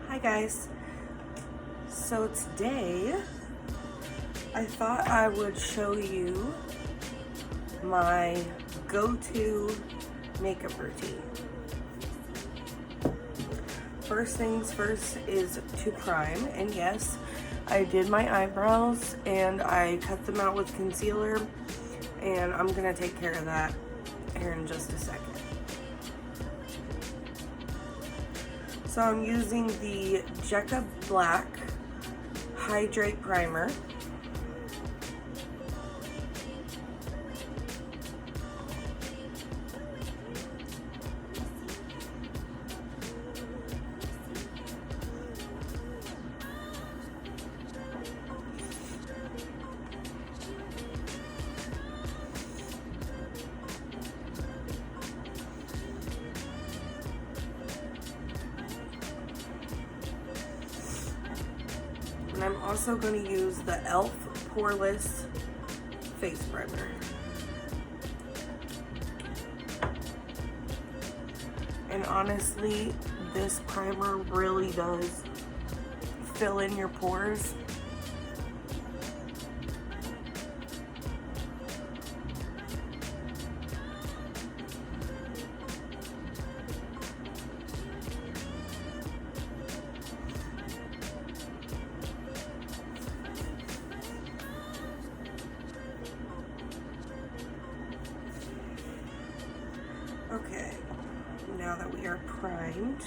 Hi guys. So today I thought I would show you my go-to makeup routine. First things first is to prime, and yes, I did my eyebrows and I cut them out with concealer, and I'm gonna take care of that here in just a second. So I'm using the Jecca Black Hydrate Primer. And I'm also going to use the e.l.f. Poreless Face Primer. And honestly, this primer really does fill in your pores. Okay, now that we are primed,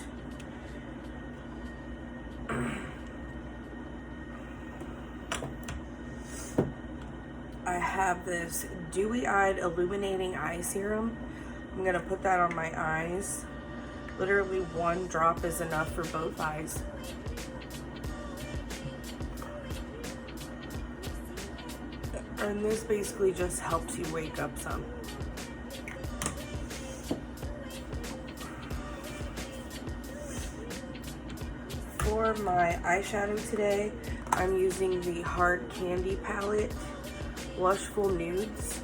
I have this Dewy Eyed Illuminating Eye Serum. I'm gonna put that on my eyes. Literally one drop is enough for both eyes. And this basically just helps you wake up some. For my eyeshadow today, I'm using the Hard Candy palette, Blushful Nudes.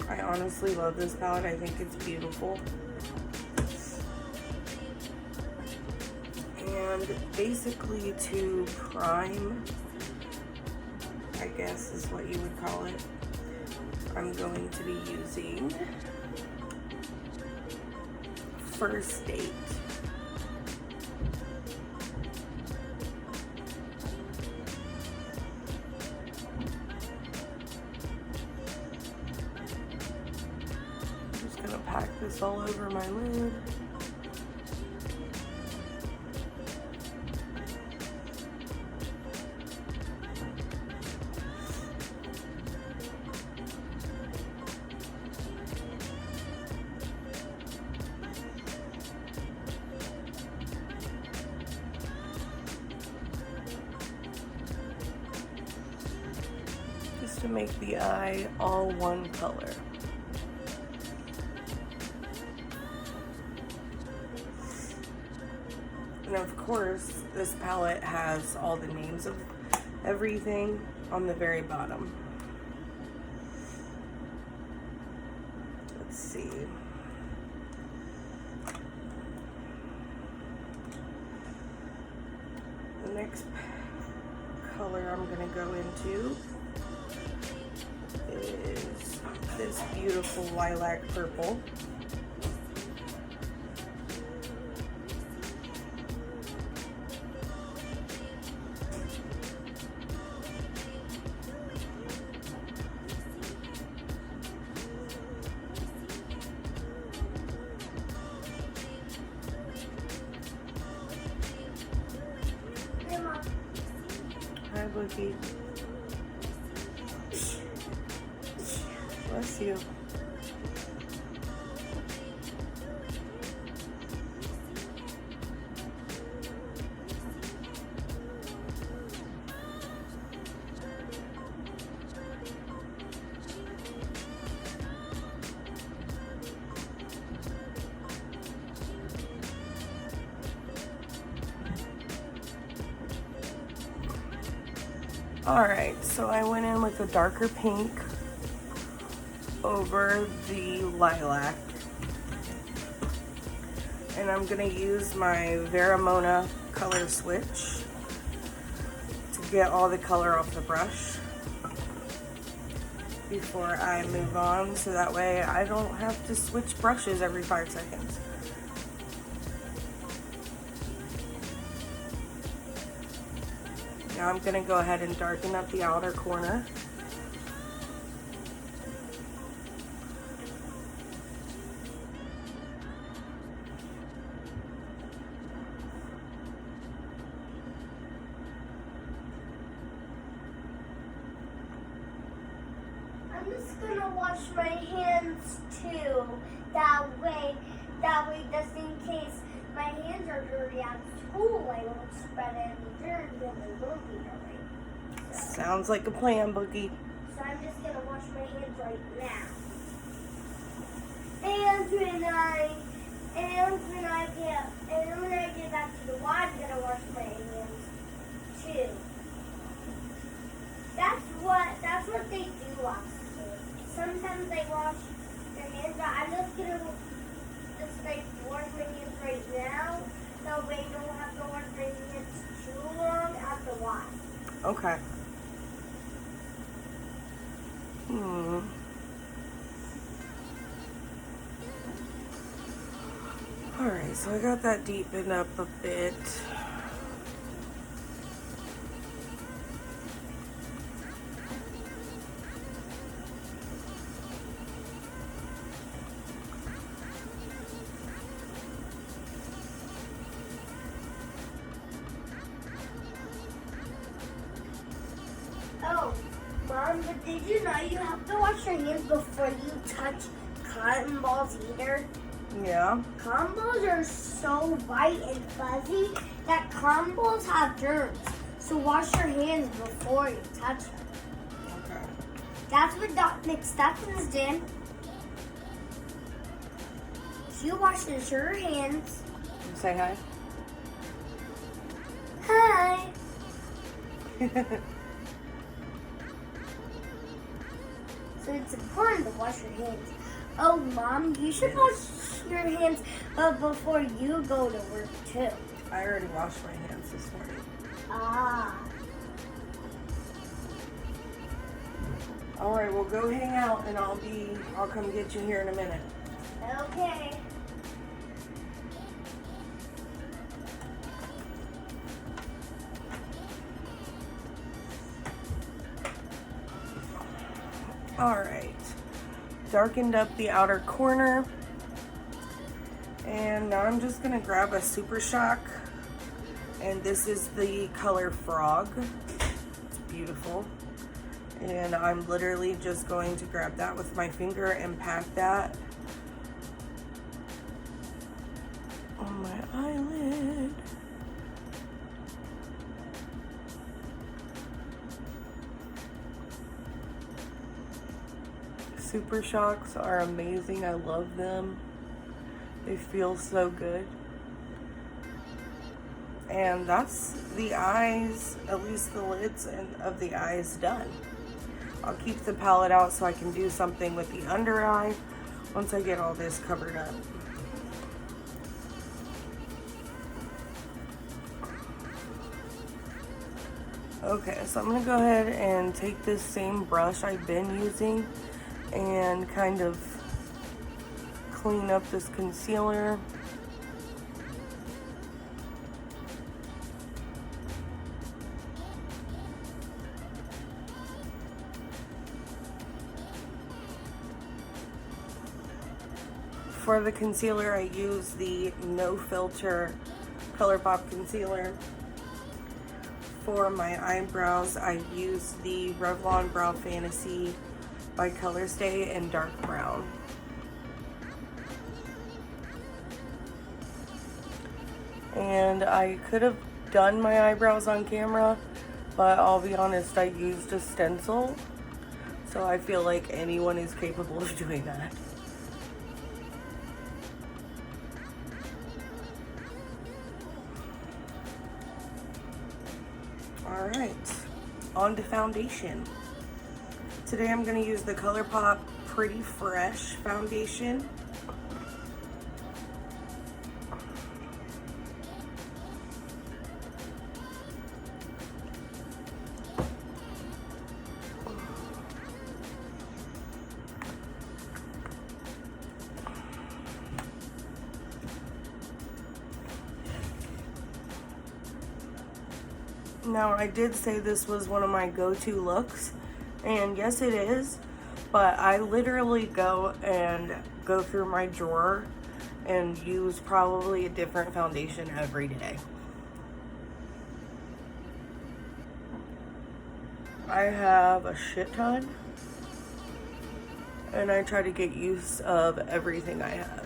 I honestly love this palette. I think it's beautiful. And basically to prime, I guess is what you would call it, I'm going to be using First Date. I'm just gonna pack this all over my lid. Just to make the eye all one color. And of course, this palette has all the names of everything on the very bottom. Let's see. The next color I'm gonna go into is this beautiful lilac purple. Hi, Bookie. Bless you. Alright, so I went in with a darker pink over the lilac. And I'm gonna use my Veramona color switch to get all the color off the brush before I move on, so that way I don't have to switch brushes every 5 seconds. Now I'm gonna go ahead and darken up the outer corner. I'm just gonna wash my hands too. That way, just in case my hands are dirty at school, I won't spread any germs and they won't be dirty. Sounds like a plan, Boogie. So I'm just gonna wash my hands right now. And when I get back to the Y, I'm gonna wash my hands too. That's what they do last year. Sometimes they wash their hands, but I'm just gonna wash my hands right now. That way I don't have to wash my hands too long at the Y. Okay. Alright, so I got that deepened up a bit. Oh, Mom, but did you know you have to wash your hands before you touch cotton balls either? Yeah. Cotton balls are so white and fuzzy that cotton balls have germs. So wash your hands before you touch them. Okay. That's what Nick Stephens did. She washed her hands. Say hi. Hi. So it's important to wash your hands. Oh, Mom, you should wash your hands before you go to work, too. I already washed my hands this morning. Ah. Alright, well go hang out and I'll come get you here in a minute. Okay. Alright. Darkened up the outer corner. And now I'm just gonna grab a Super Shock. And this is the color Frog. It's beautiful. And I'm literally just going to grab that with my finger and pat that on my eyelid. Super Shocks are amazing. I love them. They feel so good. And that's the eyes, at least the lids of the eyes done. I'll keep the palette out so I can do something with the under eye once I get all this covered up. Okay, so I'm gonna go ahead and take this same brush I've been using and kind of clean up this concealer. For the concealer, I use the No Filter ColourPop concealer. For my eyebrows, I use the Revlon Brow Fantasy by Colorstay in dark brown. And I could have done my eyebrows on camera, but I'll be honest, I used a stencil, so I feel like anyone is capable of doing that. Alright, on to foundation. Today I'm going to use the ColourPop Pretty Fresh foundation. Now, I did say this was one of my go-to looks, and yes, it is, but I literally go through my drawer and use probably a different foundation every day. I have a shit ton, and I try to get use of everything I have.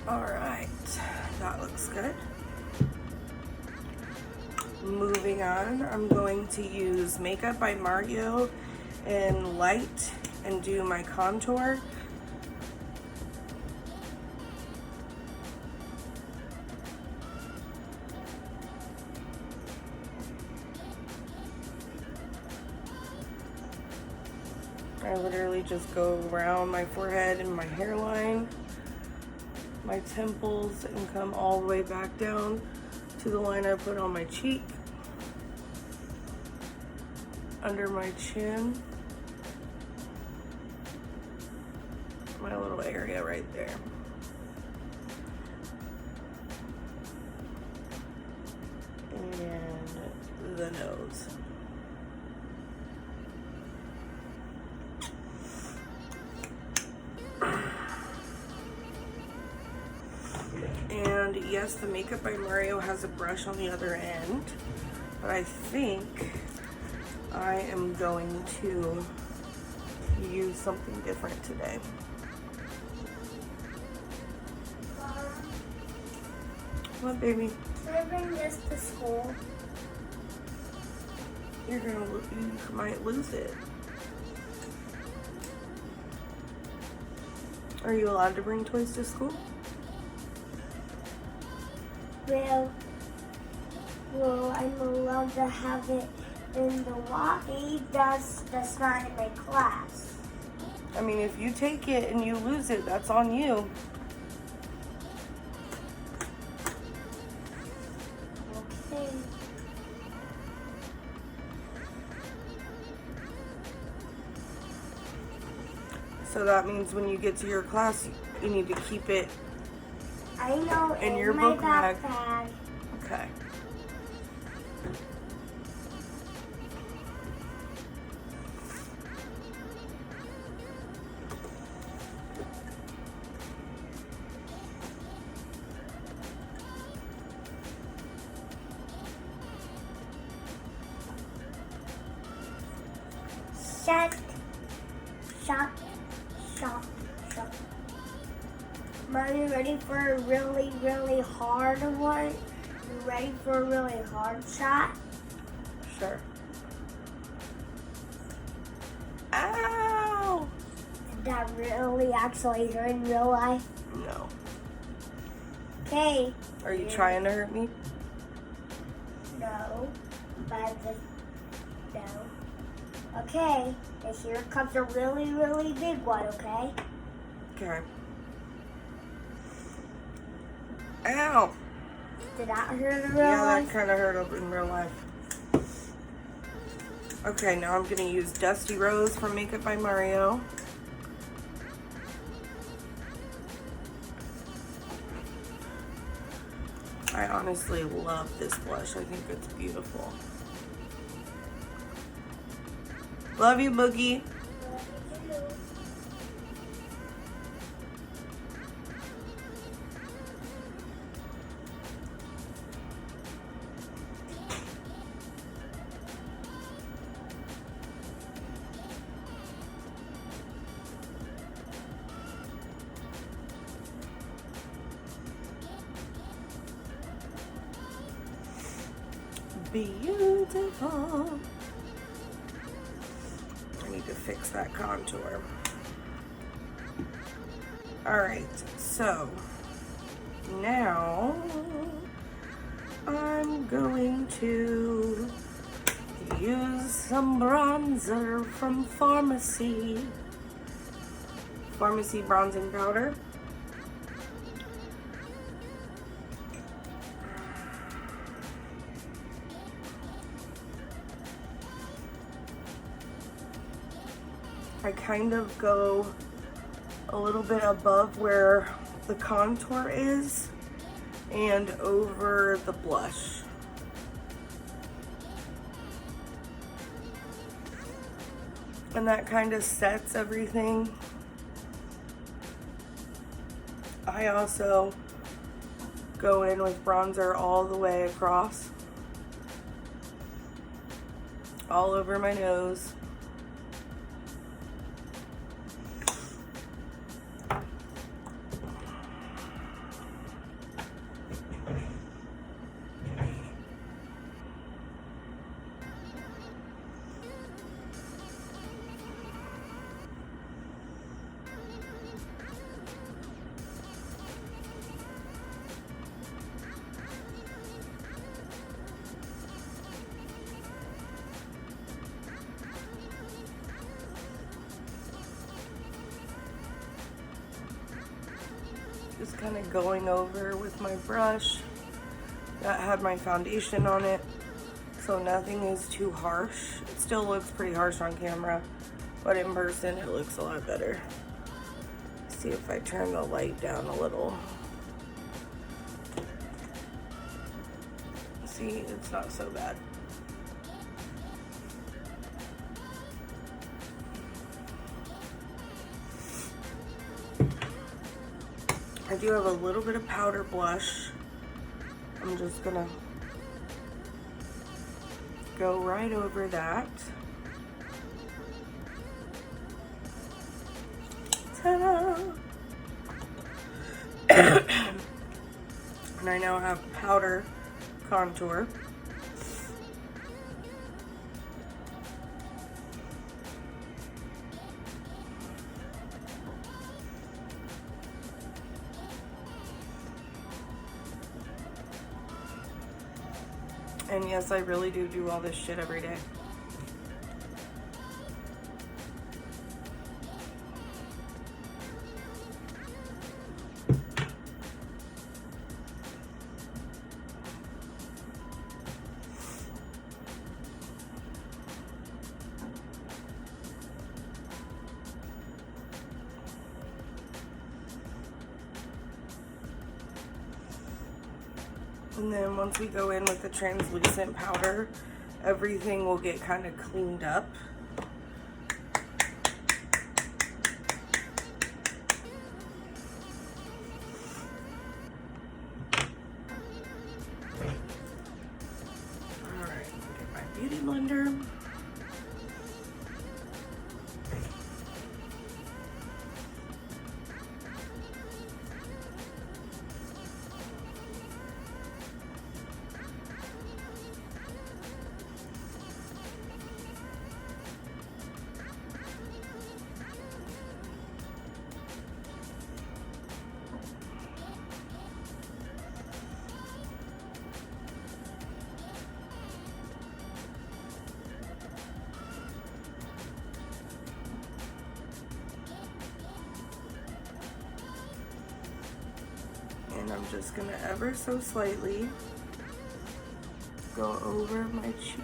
Alright, that looks good. Moving on, I'm going to use Makeup by Mario in light and do my contour. I literally just go around my forehead and my hairline, my temples, and come all the way back down to the line I put on my cheek, under my chin, my little area right there. And the nose. And yes, the Makeup by Mario has a brush on the other end, but I think I am going to use something different today. What, baby? Can I bring this to school? You might lose it. Are you allowed to bring toys to school? Well, I'm allowed to have it in the lobby. That's not in my class. I mean, if you take it and you lose it, that's on you. Okay. So that means when you get to your class, you need to keep it I know, in your my book bag. backpack. Okay. Shut. Mom, you ready for a really, really hard one? You ready for a really hard shot? Sure. Ow! Did that really actually hurt in real life? No. Okay. Are you trying to hurt me? No. But no. Okay. And here comes a really, really big one, okay? Okay. Ow! Did that hurt in real Yeah, life? that kind of hurt in real life. Okay, now I'm going to use Dusty Rose from Makeup by Mario. I honestly love this blush. I think it's beautiful. Love you, Boogie. beautiful. I need to fix that contour. Alright, so now I'm going to use some bronzer from Pharmacy bronzing powder. I kind of go a little bit above where the contour is and over the blush. And that kind of sets everything. I also go in with bronzer all the way across, all over my nose. Just kind of going over with my brush that had my foundation on it, so nothing is too harsh. It still looks pretty harsh on camera, but in person it looks a lot better. See if I turn the light down a little. See, it's not so bad. I do have a little bit of powder blush. I'm just gonna go right over that. Ta-da! And I now have powder contour. And yes, I really do all this shit every day. And then once we go in with the translucent powder, everything will get kind of cleaned up. All right, get my beauty blender. And I'm just gonna ever so slightly go over my cheeks.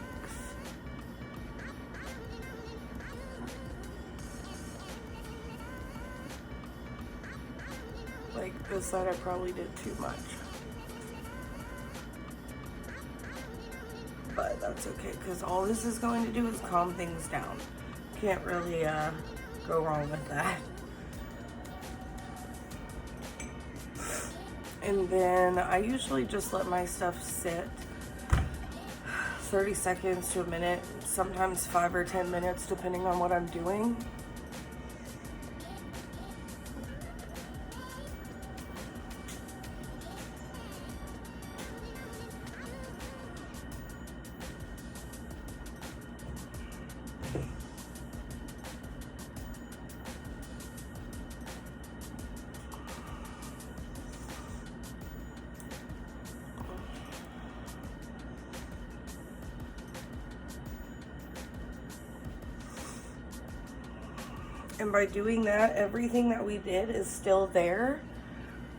Like this side I probably did too much. But that's okay, because all this is going to do is calm things down. Can't really go wrong with that. And then I usually just let my stuff sit 30 seconds to a minute, sometimes 5 or 10 minutes, depending on what I'm doing. And by doing that, everything that we did is still there,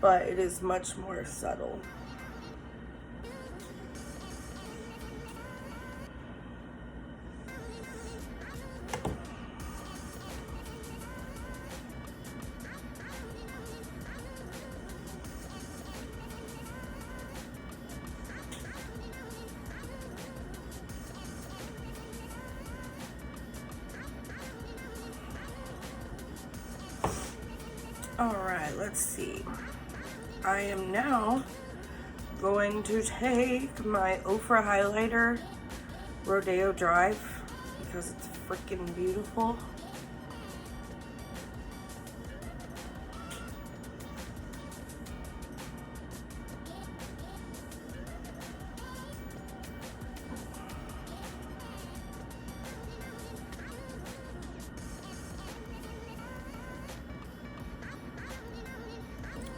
but it is much more subtle. Alright, let's see. I am now going to take my Ofra highlighter, Rodeo Drive, because it's freaking beautiful.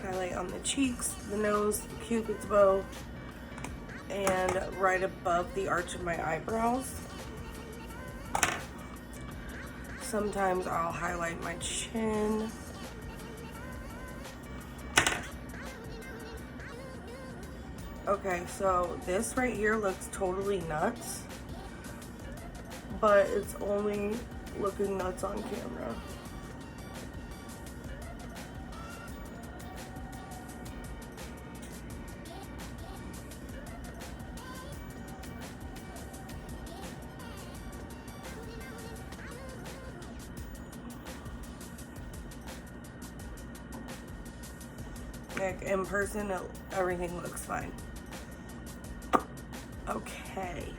Highlight on the cheeks, the nose, the cupid's bow, and right above the arch of my eyebrows. Sometimes I'll highlight my chin. Okay, so this right here looks totally nuts, but it's only looking nuts on camera. Like in person, everything looks fine. Okay,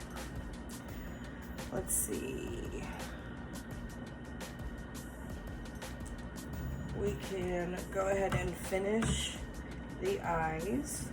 let's see. We can go ahead and finish the eyes.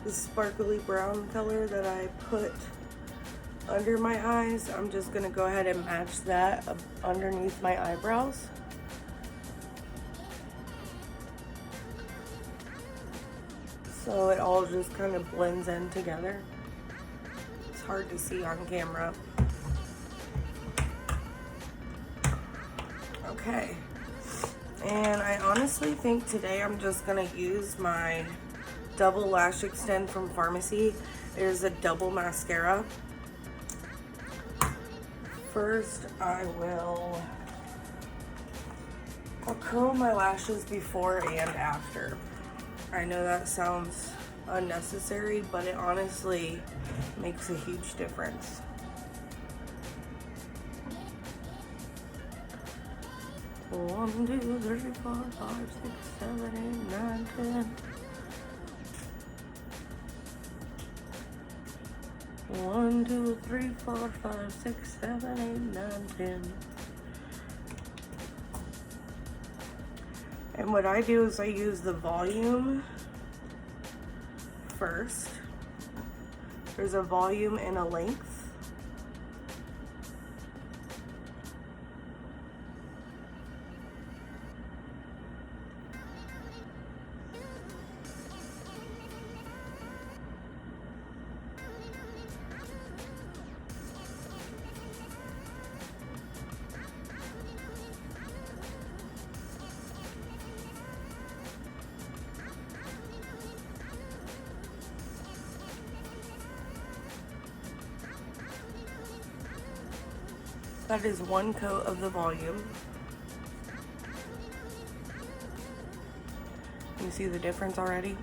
The sparkly brown color that I put under my eyes, I'm just gonna go ahead and match that underneath my eyebrows. So it all just kind of blends in together. It's hard to see on camera. Okay, and I honestly think today I'm just gonna use my double lash extend from Pharmacy. There's a double mascara. First, I'll curl my lashes before and after. I know that sounds unnecessary, but it honestly makes a huge difference. One, 2, 3, 4, 5, 6, 7, 8, 9, 10. 1, 2, 3, 4, 5, 6, 7, 8, 9, 10. And what I do is I use the volume first. There's a volume and a length. That is one coat of the volume. You see the difference already?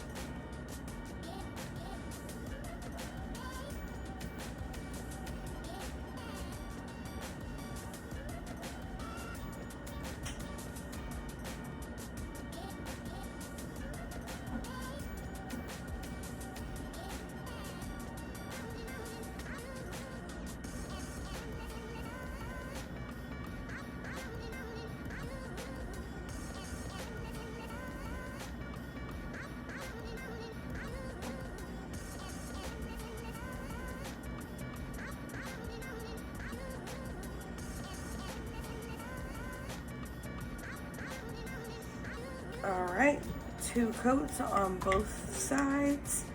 Alright, 2 coats on both sides.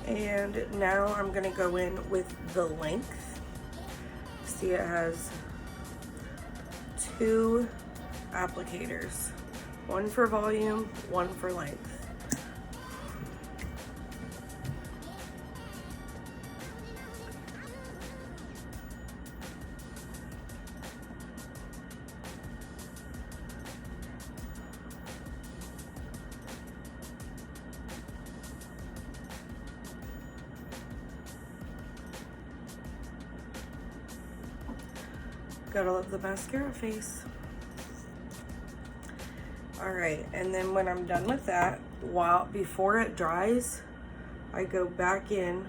And now I'm going to go in with the length. See, it has 2 applicators. One for volume, one for length. Gotta love the mascara face. Alright, and then when I'm done with that, before it dries, I go back in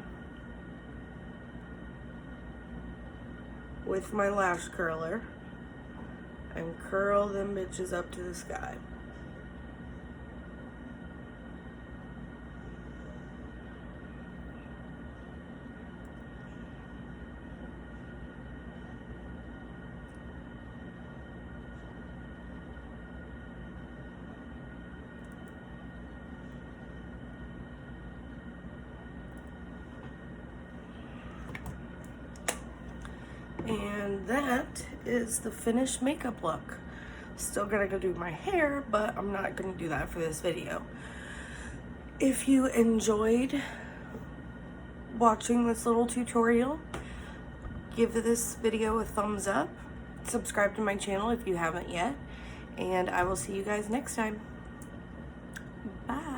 with my lash curler and curl them bitches up to the sky. And that is the finished makeup look. Still gonna go do my hair, but I'm not gonna do that for this video. If you enjoyed watching this little tutorial, give this video a thumbs up. Subscribe to my channel if you haven't yet. And I will see you guys next time. Bye.